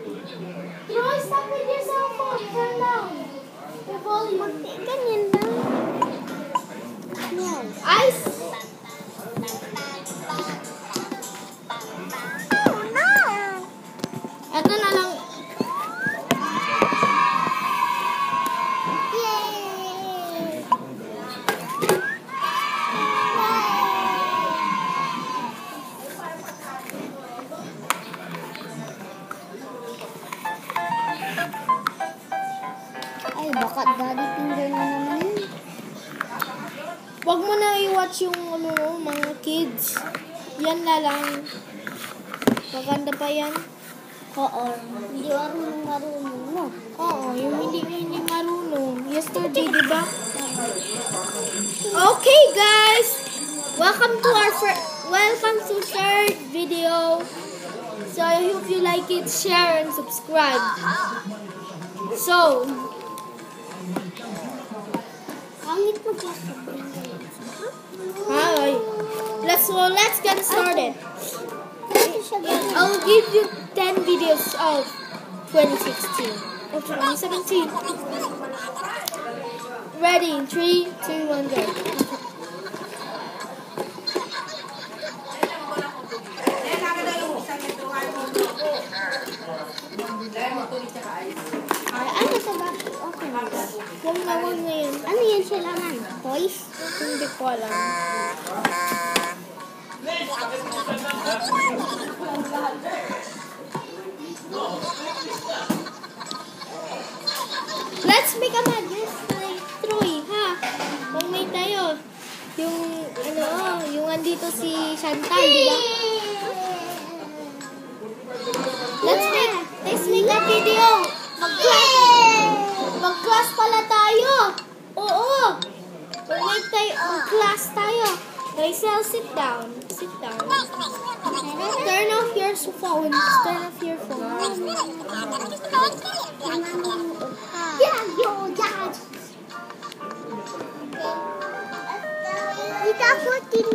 Troy, stop with your cell phone. Turn down the volume. Ganyan lang. No. Ice. Oh, no. Ito na lang. Yay! Ay, baka daddy finger na naman yun. Huwag mo na i-watch yung mga kids. Yan na lang. Maganda pa yan. Oo. Hindi marunong mo. Oo, yung hindi marunong. Yesterday, di ba? Okay, guys. Welcome to third video. So, I hope you like it, share, and subscribe. So, Pangit mo pa. hi. Let's get started. Kasi siya ganyan. I'll give you 10 videos of 2016 or 2017. Ready? 3, 2, 1, go. Ano sa bago? Okay na. Huwag na yan. Ano yan siya laman? Toys? Hindi ko alam. Let's make a madness like Troy, ha? Mag-may tayo. Yung andito si Chantal, di ba? Let's make a video. Mag-class pala tayo. Oo. Mag-class tayo. Rachel, sit down. Sit down. Turn off your phone. Turn off your phone. Yeah, yo, dad. Kita ako din.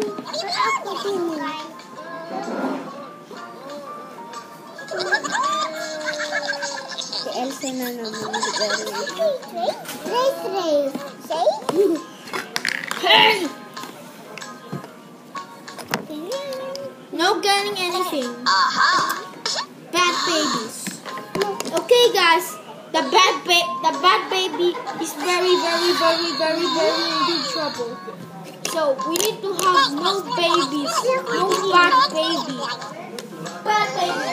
Si Elsa na naman. Race. Say? Hey! No getting anything. Bad babies. Okay, guys. The bad baby is very in big trouble. So we need to have no babies, no bad baby. Bad baby.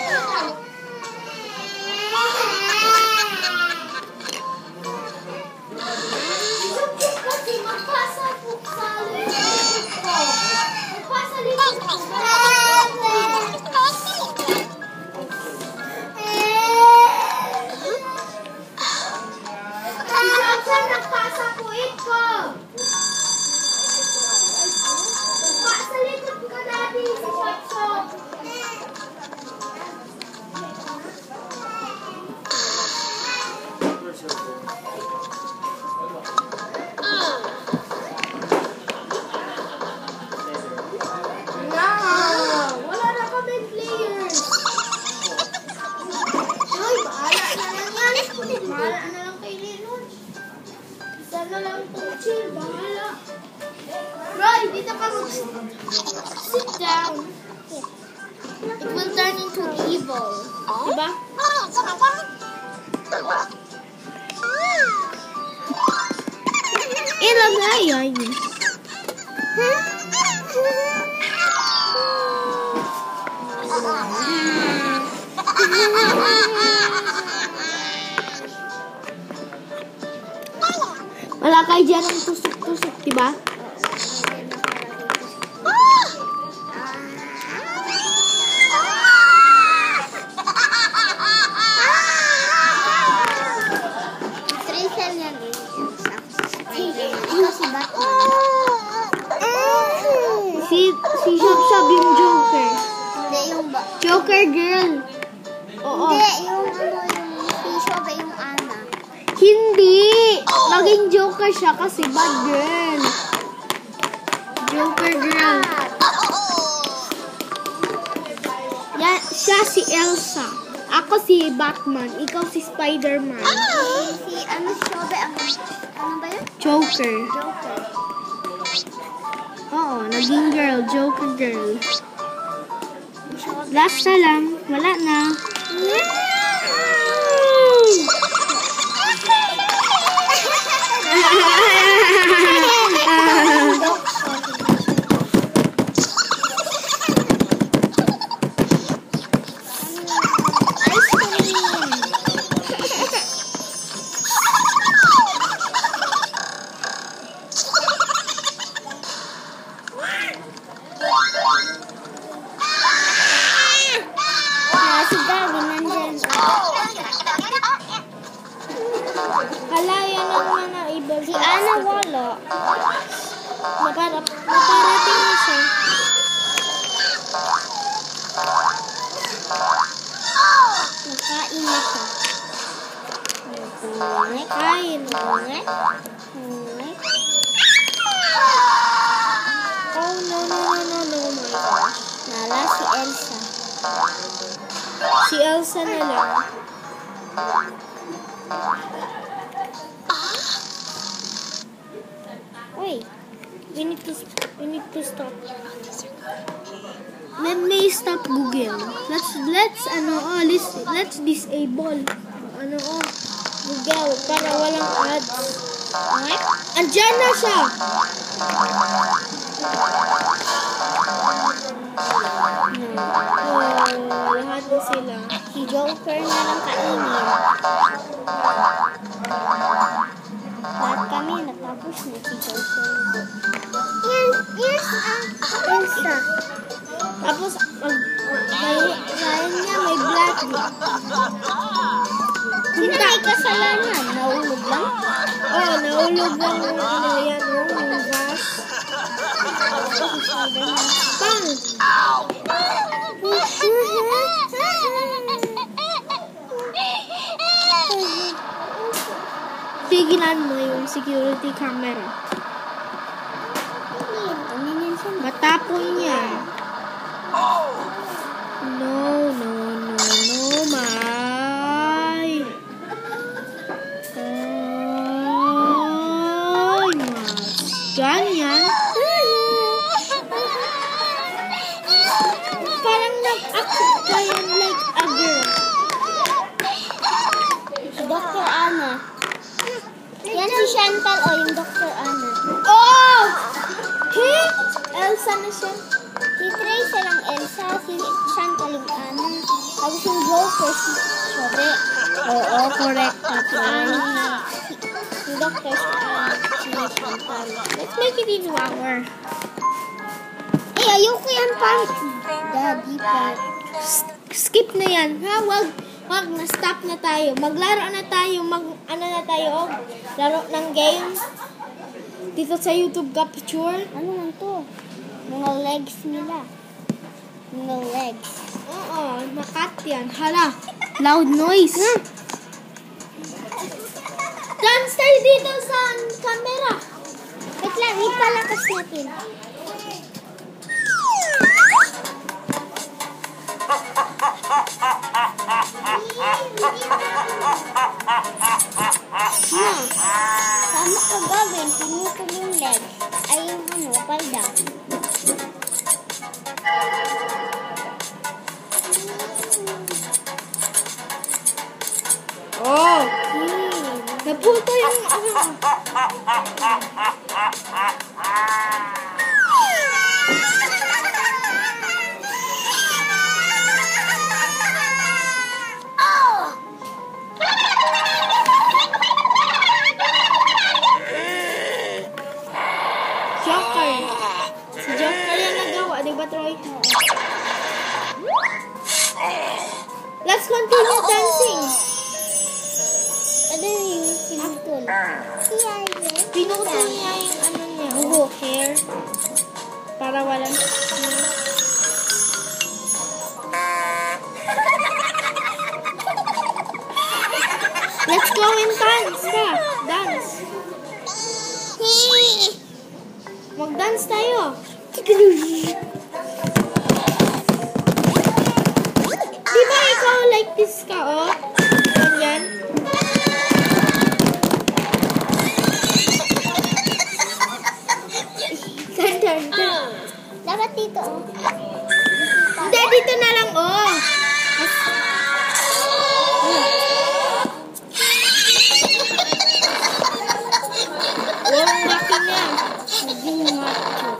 Kasi magpasa po sa likod ko. Magpasa likod ko. Saan nagpasa po ito? Magpasa likod ka dati sa shop. Wala na kami players. Ay, bahala na lang yan. Bahala na lang kay Lenon. Isa na lang itong chill. Bahala. Roy, dito ka sit down. It will turn into evil. Diba? Ilan na yan? Wala kayo dyan ang tusok-tusok, diba? Tracer yan eh. Ikaw si Batman. Si Shab yung Joker. Hindi, yung Joker girl. Oo. Hindi, yung si Shoba yung Ana. Hindi. Maging Joker siya kasi bad girl. Joker girl. Yan, siya si Elsa. Ako si Batman. Ikaw si Spider-Man. Si ano si Shobe ang ano ba yun? Joker. Joker. Oo, naging girl. Joker girl. Last na lang. Wala na. Si Gabi nandyan. Hala, yan ang mga iba. Si Ana wala. Maparating na siya. Nakain na siya. Kain. Oh, no, my gosh. Nala si Elsa. Si Elsa na lang. Uy. We need to stop. May stop Google. Let's disable Google para walang ads. Okay? Andyan na siya. Lahat na sila. Si Joker na lang kainin. Lahat kami natapos na si Joker. Here's Elsa. Tapos, niya may black. Sino may kasalanan? Naulog lang? Oh, naulog lang yung yan, yung gas. Pang! Tigilan mo yung security camera. Matapon niya. No, my. Ay, mas. Ganyan. Parang nag-act kayo like a girl. Si Dr. Anna. Yan si Chantal o yung Dr. Anna. Oh! Hey! Elsa na siya. Si Tracy lang Elsa, si Chantal yung Anna. Tapos yung Joker si Shobe. Oo, correct. Si Anna. Si Dr. si Anna. Si Chantal. Let's make it in 1 hour. Eh, ayoko yan pa. Daddy pa. Skip na yan. Ha? Wag na-stop na tayo. Maglaro na tayo. Laro ng game. Dito sa YouTube Capture. Ano man to? Mga legs nila. Mga legs. Oo, nakat yan. Hala, loud noise. Dance tayo dito sa camera. Wait lang, ipalakas natin. Tama ka gawin, pinutol yung legs. Ay yung palda. Oh, napulto yung Joker. Si Joker yung nagawa, di ba, Troy? Let's continue dancing. Ano yung pinutol? Pinutol niya yung hair. Para walang... Let's go and dance ka. Dance. Mag-dance tayo. Di ba ikaw like mag-practice ka, oh. Ganyan. Dapat dito, oh. Hindi, dito na lang, oh. Walang baki niya. Naging macho.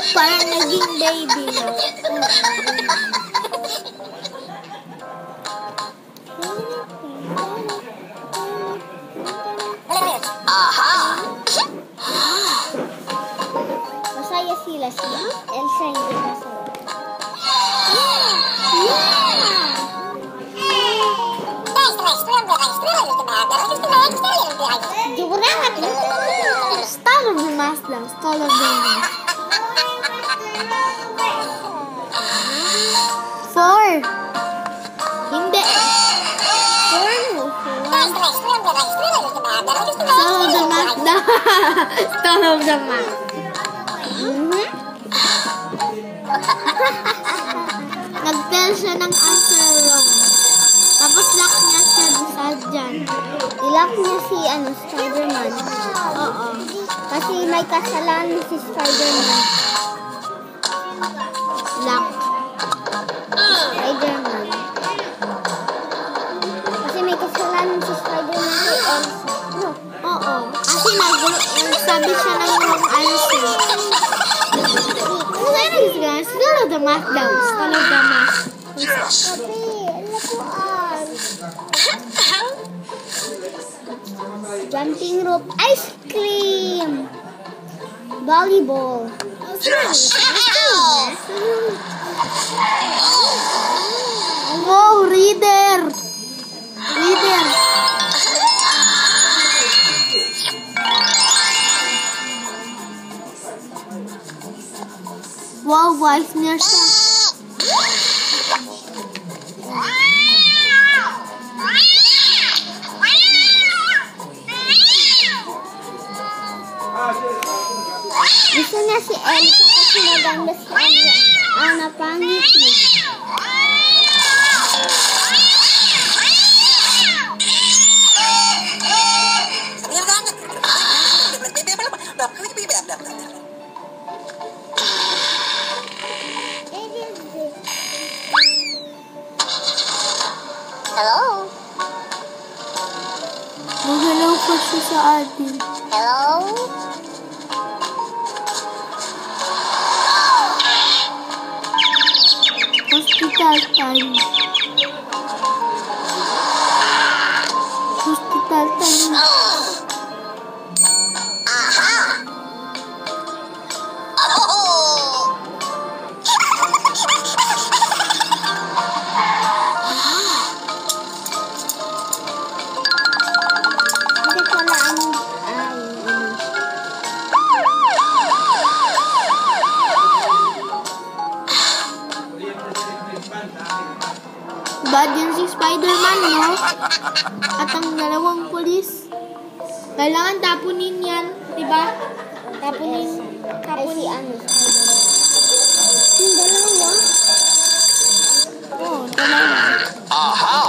Parang naging baby na. Masaya sila si Elsa hindi masaya. Star of the Mask lang. Star of the Mask. 4. Hindi. 4. Star of the Mask daw. Star of the Mask. Nag-tell siya ng answer wrong. Tapos lock niya siya dyan. Ilak niya si Spider-Man. Oo. Kasi may kasalanan si Spider-Man. Lock. Spider-Man. Kasi may kasalanan si Spider-Man kay Elsa. No. Oo. Kasi nagsabi siya ng wrong answer. Kung ano yung guys, Star of the Mask daw. Star of the Mask. Sabi, lapuan. Jumping rope, ice cream. Volleyball. Wow, reader. Reader. Wow, wise niya siya. Gusto niya si Elsa kasi maganda si Anna pangit niya. Hello? Magalaw pa siya sa atin. Hello? Hospital time. Hospital time. Kasi pala Bad yan si Spider-Man, no? At ang dalawang pulis. Kailangan tapunin yan, diba? Tapunin. ay si yung dalawa. Oo, dalawa. Aha!